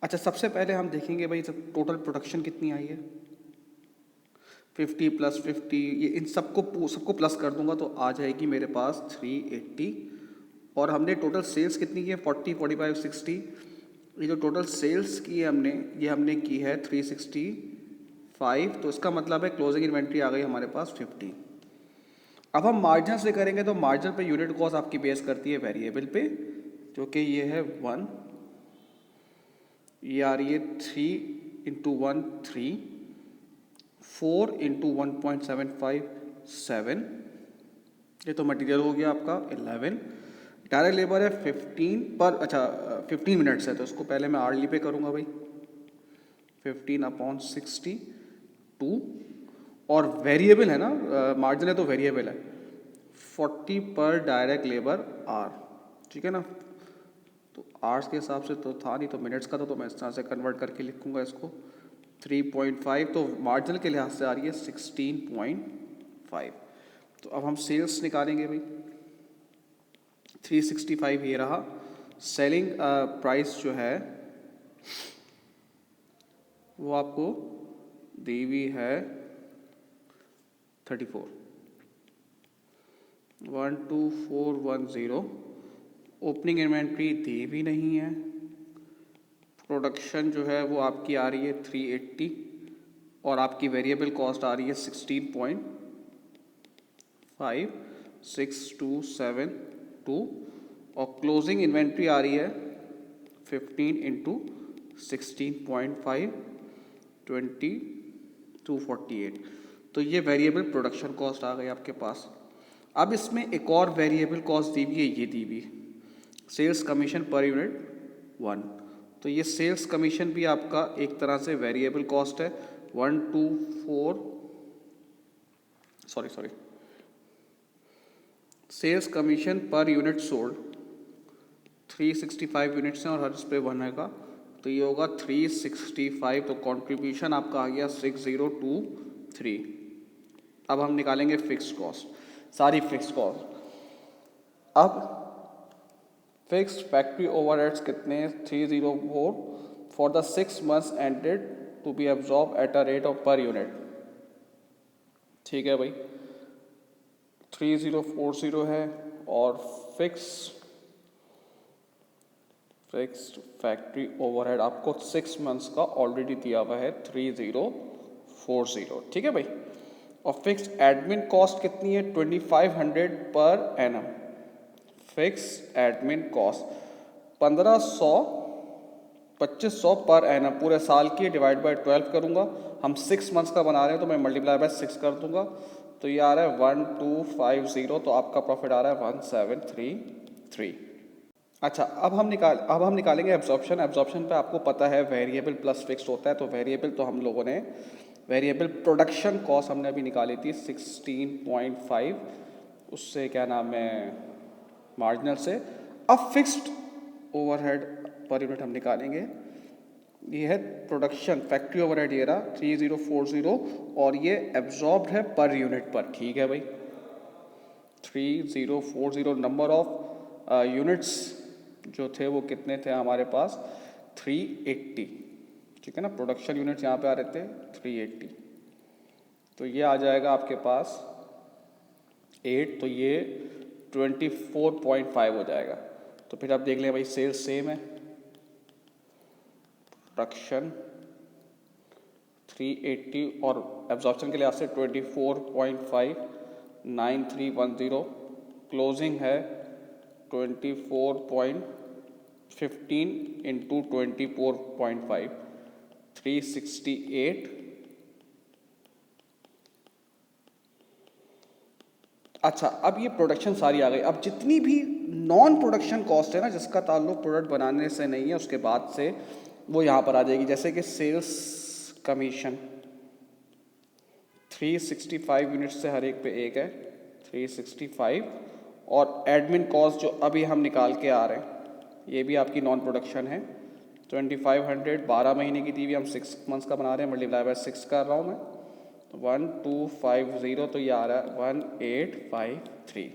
अच्छा, सबसे पहले हम देखेंगे भाई टोटल प्रोडक्शन कितनी आई है। 50 + 50, ये इन सबको प्लस कर दूंगा तो आ जाएगी मेरे पास 380। और हमने टोटल सेल्स कितनी की है 40, 45, 60। ये जो टोटल सेल्स की है हमने, ये हमने की है 365। तो इसका मतलब है क्लोजिंग इन्वेंट्री आ गई हमारे पास 50। अब हम मार्जिन से करेंगे तो मार्जिन पे यूनिट कॉस्ट आपकी बेस करती है वेरिएबल पे, जो कि ये है 1, ये आ रही है 3 × 1 3, 4 × 1.75 7, ये तो मटेरियल हो गया आपका 11। डायरेक्ट लेबर है 15 पर, अच्छा 15 मिनट्स है तो इसको पहले मैं आर्ली पे करूँगा भाई, 15/62। और वेरिएबल है ना, मार्जिन है तो वेरिएबल है, 40 पर डायरेक्ट लेबर आर, ठीक है ना। तो आवर्स के हिसाब से तो था नहीं, तो मिनट्स का था, तो मैं इस तरह से कन्वर्ट करके लिखूंगा इसको 3.5। तो मार्जिन के लिहाज से आ रही है 16.5। तो अब हम सेल्स निकालेंगे भाई, 365 ये रहा। सेलिंग प्राइस जो है वो आपको दी हुई है 34, 12410। ओपनिंग इन्वेंट्री दी भी नहीं है। प्रोडक्शन जो है वो आपकी आ रही है 380 और आपकी वेरिएबल कॉस्ट आ रही है 16.56272 और क्लोजिंग इन्वेंट्री आ रही है 15 × 16.5 2248। तो ये वेरिएबल प्रोडक्शन कॉस्ट आ गई आपके पास। अब इसमें एक और वेरिएबल कॉस्ट दी हुई है, ये दी हुई सेल्स कमीशन पर यूनिट 1। तो ये सेल्स कमीशन भी आपका एक तरह से वेरिएबल कॉस्ट है। 124 sorry sales commission per unit sold 365 units हैं और हर इस पे 1 है का, तो ये होगा 365। तो कंट्रीब्यूशन आपका आ गया 6023। अब हम निकालेंगे फिक्स्ड कॉस्ट, सारी फिक्स्ड कॉस्ट। अब फिक्स्ड फैक्ट्री ओवरहेड्स कितने, 304 for the 6 months ended to be absorb at a rate of per unit. ठीक है भाई, 3040 है। और फिक्स्ड फैक्ट्री ओवरहेड आपको 6 months का ऑलरेडी दिया हुआ है 3040। ठीक है भाई। और फिक्स्ड एडमिन कॉस्ट कितनी है 2500 per annum. Fix admin cost 2500 per annum पूरे साल की, डिवाइड बाय 12 करूंगा। हम 6 months का बना रहे हैं तो मैं मल्टीप्लाई बाय 6 कर दूंगा, तो ये आ रहा है 1250। तो आपका प्रॉफिट आ रहा है 1733। अच्छा, अब हम निकालेंगे एब्जॉर्प्शन। एब्जॉर्प्शन पे आपको पता है वेरिएबल प्लस फिक्स्ड होता है, तो वेरिएबल तो हम लोगों ने वेरिएबल प्रोडक्शन कॉस्ट हमने अभी निकाली थी 16.5, उससे क्या नाम है मार्जिनल से। अब फिक्स्ड ओवरहेड पर यूनिट हम निकालेंगे, ये है प्रोडक्शन फैक्ट्री ओवरहेड, ये रहा 3040 और ये एब्जॉर्ब्ड है पर यूनिट पर। ठीक है भाई, 3040 नंबर ऑफ यूनिट्स जो थे वो कितने थे हमारे पास 380। ठीक है ना, प्रोडक्शन यूनिट्स यहाँ पे आ रहे थे 380, तो ये आ जाएगा आपके पास 8, तो ये 24.5 हो जाएगा। तो फिर आप देख लें भाई, सेल्स सेम है, प्रोडक्शन 380 और एब्जॉर्प्शन के लिहाज से 24.5 9310। क्लोजिंग है 24.15 × 24.5 368। अच्छा, अब ये प्रोडक्शन सारी आ गई। अब जितनी भी नॉन प्रोडक्शन कॉस्ट है ना, जिसका ताल्लुक प्रोडक्ट बनाने से नहीं है, उसके बाद से वो यहाँ पर आ जाएगी। जैसे कि सेल्स कमीशन 365 यूनिट से हर एक पे एक है 365, और एडमिन कॉस्ट जो अभी हम निकाल के आ रहे हैं ये भी आपकी नॉन प्रोडक्शन है 2500, 12 महीने की दी हुई, हम 6 months का बना रहे हैं, मल्टीप्लाई बाय 6 कर रहा हूँ मैं, 1250। तो ये आ रहा है 1853।